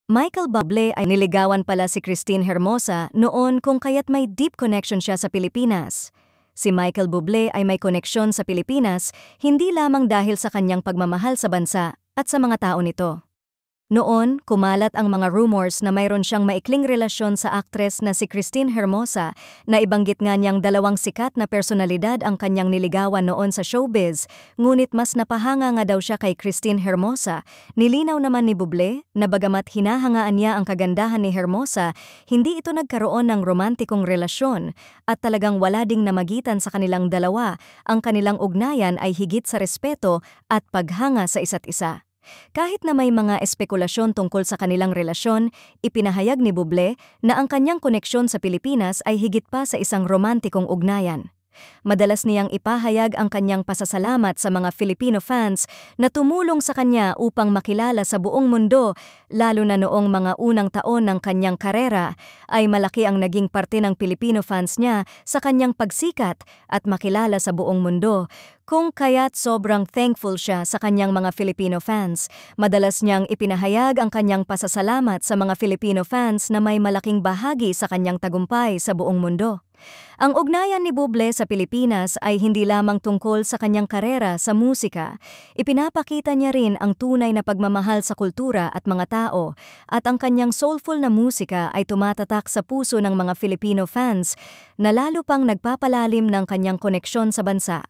Michael Bublé ay niligawan pala si Christine Hermosa noon kung kaya't may deep connection siya sa Pilipinas. Si Michael Bublé ay may koneksyon sa Pilipinas hindi lamang dahil sa kanyang pagmamahal sa bansa at sa mga tao nito. Noon, kumalat ang mga rumors na mayroon siyang maikling relasyon sa aktres na si Christine Hermosa na ibanggit nga niyang dalawang sikat na personalidad ang kanyang niligawan noon sa showbiz, ngunit mas napahanga nga daw siya kay Christine Hermosa. Nilinaw naman ni Bublé na bagamat hinahangaan niya ang kagandahan ni Hermosa, hindi ito nagkaroon ng romantikong relasyon at talagang wala ding namagitan sa kanilang dalawa. Ang kanilang ugnayan ay higit sa respeto at paghanga sa isa't isa. Kahit na may mga espekulasyon tungkol sa kanilang relasyon, ipinahayag ni Bublé na ang kanyang koneksyon sa Pilipinas ay higit pa sa isang romantikong ugnayan. Madalas niyang ipahayag ang kanyang pasasalamat sa mga Filipino fans na tumulong sa kanya upang makilala sa buong mundo, lalo na noong mga unang taon ng kanyang karera, ay malaki ang naging parte ng Filipino fans niya sa kanyang pagsikat at makilala sa buong mundo. Kung kaya't sobrang thankful siya sa kanyang mga Filipino fans. Madalas niyang ipinahayag ang kanyang pasasalamat sa mga Filipino fans na may malaking bahagi sa kanyang tagumpay sa buong mundo. Ang ugnayan ni Bublé sa Pilipinas ay hindi lamang tungkol sa kanyang karera sa musika. Ipinapakita niya rin ang tunay na pagmamahal sa kultura at mga tao, at ang kanyang soulful na musika ay tumatatak sa puso ng mga Filipino fans na lalo pang nagpapalalim ng kanyang koneksyon sa bansa.